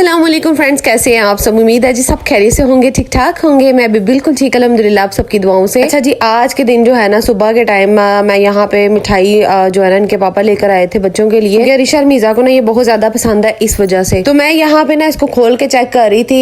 अस्सलाम वालेकुम फ्रेंड्स, कैसे हैं आप सब। उम्मीद है जी सब खैरियत से होंगे, ठीक ठाक होंगे। मैं भी बिल्कुल ठीक अल्हम्दुलिल्लाह आप सबकी दुआओं से। अच्छा जी, आज के दिन जो है ना सुबह के टाइम मैं यहाँ पे मिठाई जो है ना इनके पापा लेकर आए थे बच्चों के लिए। अरिशा और मीज़ा को ना ये बहुत ज्यादा पसंद है, इस वजह से तो मैं यहाँ पे ना इसको खोल के चेक कर रही थी।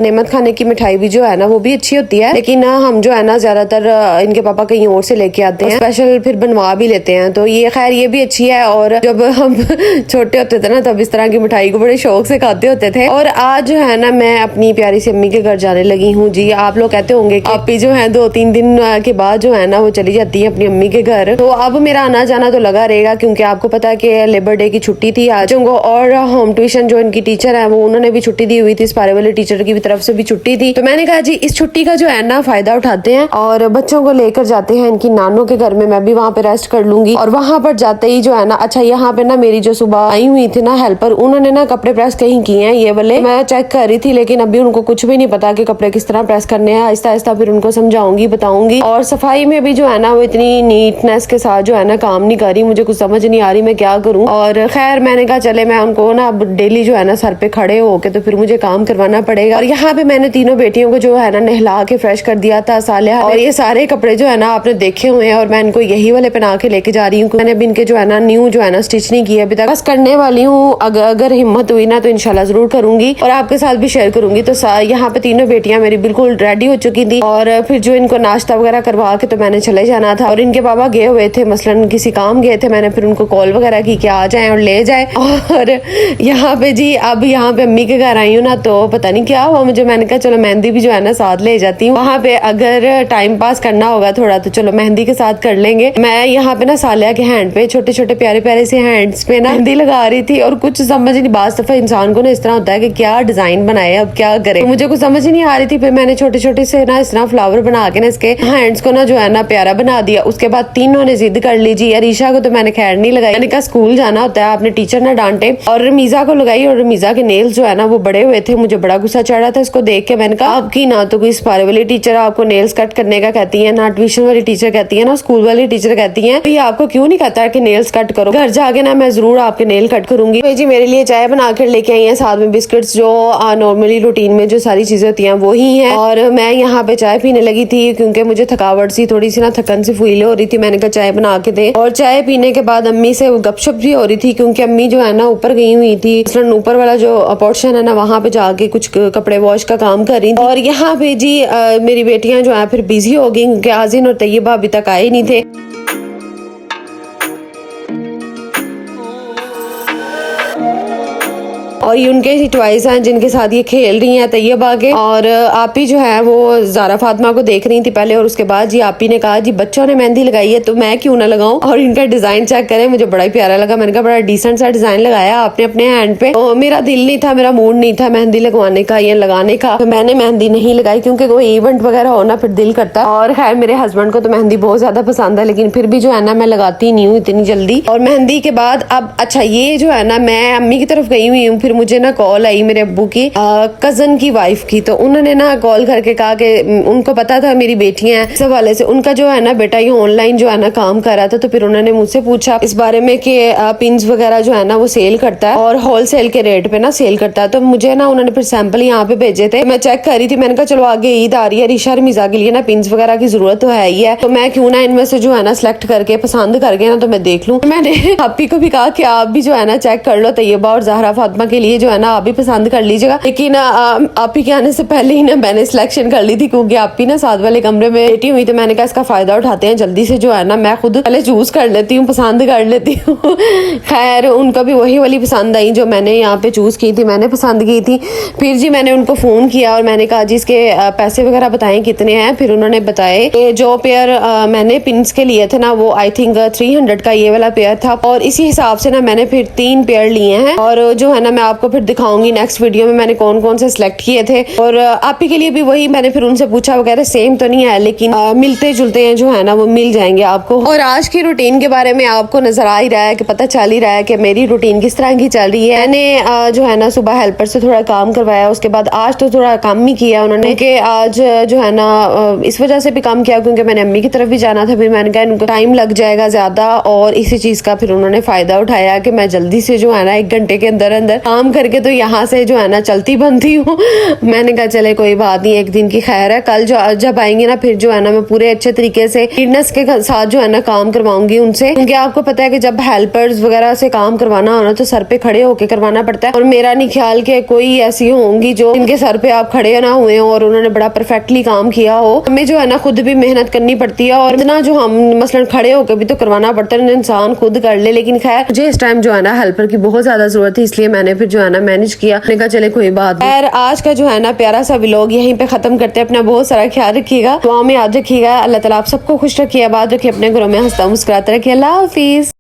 नेमत खाने की मिठाई भी जो है ना वो भी अच्छी होती है, लेकिन हम जो है ना ज्यादातर इनके पापा कहीं और से लेके आते हैं, स्पेशल फिर बनवा भी लेते हैं। तो ये खैर ये भी अच्छी है। और जब हम छोटे होते थे ना तब इस तरह की मिठाई को बड़े शौक से खाते होते थे। और आज जो है ना मैं अपनी प्यारी सी अम्मी के घर जाने लगी हूँ जी। आप लोग कहते होंगे कि आपी जो है 2-3 दिन के बाद जो है ना वो चली जाती है अपनी अम्मी के घर। तो अब मेरा आना जाना तो लगा रहेगा, क्योंकि आपको पता है कि लेबर डे की छुट्टी थी आज को, और होम ट्यूशन जो इनकी टीचर है वो उन्होंने भी छुट्टी दी हुई थी, इस पारे वाले टीचर की तरफ से भी छुट्टी थी। तो मैंने कहा जी इस छुट्टी का जो है ना फायदा उठाते हैं और बच्चों को लेकर जाते हैं इनकी नानों के घर में। मैं भी वहाँ पे रेस्ट कर लूंगी। और वहाँ पर जाते ही जो है ना, अच्छा यहाँ पे ना मेरी जो सुबह आई हुई थी ना हेल्पर, उन्होंने ना कपड़े प्रेस कहीं किए हैं ये वाले, मैं चेक कर रही थी, लेकिन अभी उनको कुछ भी नहीं पता कि कपड़े किस तरह प्रेस करने हैं। आहिस्ता आहिस्ता फिर उनको समझाऊंगी, बताऊंगी। और सफाई में भी जो है ना वो इतनी नीटनेस के साथ जो है ना काम नहीं कर रही, मुझे कुछ समझ नहीं आ रही मैं क्या करूं। और खैर मैंने कहा चले मैं उनको ना अब डेली जो है ना सर पे खड़े होके तो फिर मुझे काम करवाना पड़ेगा। और यहाँ पे मैंने तीनों बेटियों को जो है ना नहला के फ्रेश कर दिया था सालिया। और ये सारे कपड़े जो है ना आपने देखे हुए हैं और मैं इनको यही वाले पहना के लेके जा रही हूँ। मैंने अभी इनके जो है ना न्यू जो है ना स्टिच नहीं किया अभी तक, बस करने वाली हूँ। अगर हिम्मत हुई ना तो इंशाल्लाह जरूर करूंगी और आपके साथ भी शेयर करूंगी। तो यहाँ पे तीनों बेटियां मेरी बिल्कुल रेडी हो चुकी थी और फिर जो इनको नाश्ता वगैरह करवा के तो मैंने चले जाना था। और इनके पापा गए हुए थे, मसलन किसी काम गए थे, मैंने फिर उनको कॉल वगैरह की कि आ जाए और ले जाए। और यहाँ पे जी अब यहाँ पे अम्मी के घर आई हूँ ना तो पता नहीं क्या हुआ मुझे, मैंने कहा चलो मेहंदी भी जो है ना साथ ले जाती हूँ। वहाँ पे अगर टाइम पास करना होगा थोड़ा तो चलो मेहंदी के साथ कर लेंगे। मैं यहाँ पे ना सालिया के हैंड पे छोटे छोटे प्यारे प्यारे से हैंड्स पे ना मेहंदी लगा रही थी और कुछ समझ नहीं, बास दफा इंसान को ना इस तरह होता है कि क्या डिजाइन बनाए अब क्या करे, तो मुझे कुछ समझ ही नहीं आ रही थी। फिर मैंने छोटे छोटे से ना इस तरह फ्लावर बना के ना इसके हैंड्स को ना जो है ना प्यारा बना दिया। उसके बाद तीनों ने जिद कर ली जी। अरीशा को तो मैंने खैर नहीं लगाई, मैंने कहा स्कूल जाना होता है, आपने टीचर ना डांटे। और मीज़ा को लगाई और मीज़ा के नेल्स जो है ना वो बड़े हुए थे, मुझे बड़ा गुस्सा चढ़ रहा था इसको देख के। मैंने कहा आपकी ना तो कोई स्पारे वाली टीचर आपको नेल्स कट करने का कहती है, ना ट्यूशन वाली टीचर कहती है, ना स्कूल वाली टीचर कहती है। तो ये आपको क्यों नहीं कहता है कि नेल्स कट करो, घर जाके ना मैं जरूर आपके नेल कट करूंगी। तो जी मेरे लिए चाय बना कर लेके आई है, साथ में बिस्किट्स जो नॉर्मली रूटीन में जो सारी चीजें होती हैं वो ही है। और मैं यहाँ पे चाय पीने लगी थी क्योंकि मुझे थकावट सी थोड़ी सी ना थकन सी फील हो रही थी। मैंने कहा चाय बना के दे। और चाय पीने के बाद अम्मी से गपशप भी हो रही थी, क्योंकि अम्मी जो है ना ऊपर गई हुई थी, ऊपर वाला जो पोर्शन है ना वहाँ पे जाके कुछ कपड़े वॉश का काम कर रही थी। और यहाँ पे जी मेरी बेटियां जो है फिर बिजी हो गई क्योंकि आजिन और तैयबा अभी तक आए नहीं थे। और ये उनके ही टॉयज हैं जिनके साथ ये खेल रही हैं तैयबा के। और आपी जो है वो ज़ारा फातिमा को देख रही थी पहले, और उसके बाद जी आपी ने कहा जी बच्चों ने मेहंदी लगाई है तो मैं क्यों ना लगाऊं। और इनका डिजाइन चेक करें, मुझे बड़ा ही प्यारा लगा। मैंने कहा बड़ा डिसेंट सा डिजाइन लगाया आपने अपने हैंड पे। तो मेरा दिल नहीं था, मेरा मूड नहीं था मेहंदी लगवाने का या लगाने का, तो मैंने मेहंदी नहीं लगाई, क्योंकि कोई इवेंट वगैरह हो ना फिर दिल करता। और खैर मेरे हस्बैंड को तो मेहंदी बहुत ज्यादा पसंद है, लेकिन फिर भी जो है ना मैं लगाती नहीं हूँ इतनी जल्दी। और मेहंदी के बाद अब अच्छा ये जो है ना मैं अम्मी की तरफ गई हुई हूँ, फिर मुझे ना कॉल आई मेरे अब्बू की कजन की वाइफ की। तो उन्होंने ना कॉल करके कहा कि उनको पता था मेरी बेटियां हैं, इस हवाले से उनका जो है ना बेटा ये ऑनलाइन जो है ना काम कर रहा था। तो फिर उन्होंने मुझसे पूछा इस बारे में कि पिन्स वगैरह जो है ना वो सेल करता है और होलसेल के रेट पे ना सेल करता है। तो मुझे ना उन्होंने फिर सैंपल यहाँ पे भेजे थे, मैं चेक कर रही थी। मैंने कहा चलो आगे ईद आ रही है, अरीशा और मीज़ा के लिए ना पिन्स वगैरह की जरूरत तो है ही है, तो मैं क्यों ना इनमें से जो है ना सिलेक्ट करके पसंद करके ना तो मैं देख लूँ। मैंने आपी को भी कहा कि आप भी जो है ना चेक कर लो, तैयबा और ज़हरा फातिमा के लिए जो है ना आप भी पसंद कर लीजिएगा। लेकिन आप ही के आने से पहले ही ना मैंने सिलेक्शन कर ली थी, क्योंकि आप ही ना साथ वाले कमरे में बैठी हुई, तो मैंने कहा इसका फायदा उठाते हैं जल्दी से जो है ना मैं खुद पहले चूज कर लेती हूँ, पसंद कर लेती हूँ। खैर उनको भी वही वाली पसंद आई जो मैंने यहाँ पे चूज की थी, मैंने पसंद की थी। फिर जी मैंने उनको फोन किया और मैंने कहा जी इसके पैसे वगैरह बताएं कितने हैं। फिर उन्होंने बताए कि जो पेयर मैंने पिन्स के लिए थे ना वो आई थिंक 300 का ये वाला पेयर था, और इसी हिसाब से ना मैंने फिर 3 पेयर लिए हैं। और जो है ना मैं आपको फिर दिखाऊंगी नेक्स्ट वीडियो में मैंने कौन कौन से सिलेक्ट किए थे। और आप ही के लिए भी वही मैंने फिर उनसे पूछा वगैरह, सेम तो नहीं है लेकिन मिलते जुलते हैं जो है ना वो मिल जाएंगे आपको। और आज की रूटीन के बारे में आपको नजर आ ही रहा है कि पता चल ही रहा है कि मेरी रूटीन किस तरह की चल रही है। मैंने जो है ना सुबह हेल्पर से थोड़ा काम करवाया, उसके बाद आज तो थोड़ा काम ही किया उन्होंने, कि आज जो है ना इस वजह से भी काम किया क्योंकि मैंने अम्मी की तरफ भी जाना था। फिर मैंने कहा इनको टाइम लग जाएगा ज्यादा, और इसी चीज का फिर उन्होंने फायदा उठाया कि मैं जल्दी से जो है ना 1 घंटे के अंदर अंदर काम करके तो यहाँ से जो है ना चलती बनती हूँ। मैंने कहा चले कोई बात नहीं, एक दिन की खैर है। कल जो जब आएंगे ना फिर जो है ना मैं पूरे अच्छे तरीके से फिटनेस के साथ जो है ना काम करवाऊंगी उनसे, क्योंकि आपको पता है कि जब हेल्पर्स वगैरह से काम करवाना हो ना तो सर पे खड़े होकर करवाना पड़ता है। और मेरा नहीं ख्याल कि कोई ऐसी होंगी जो इनके सर पे आप खड़े ना हुए हो और उन्होंने बड़ा परफेक्टली काम किया हो। हमें जो है ना खुद भी मेहनत करनी पड़ती है और इतना जो हम मसलन खड़े होकर भी तो करवाना पड़ता है, इंसान खुद कर ले। लेकिन खैर मुझे इस टाइम जो है ना हेल्पर की बहुत ज्यादा जरूरत थी, इसलिए मैंने फिर जो है ना मैनेज किया। मैंने कहा चले कोई बात नहीं। खैर आज का जो है ना प्यारा सा व्लॉग यहीं पे खत्म करते हैं। अपना बहुत सारा ख्याल रखिएगा, दुआ में याद रखिएगा। अल्लाह ताला आप सबको खुश रखिए, आबाद रखिए, अपने घरों में हंसता मुस्कुराता रखिए। अल्लाह हाफिज।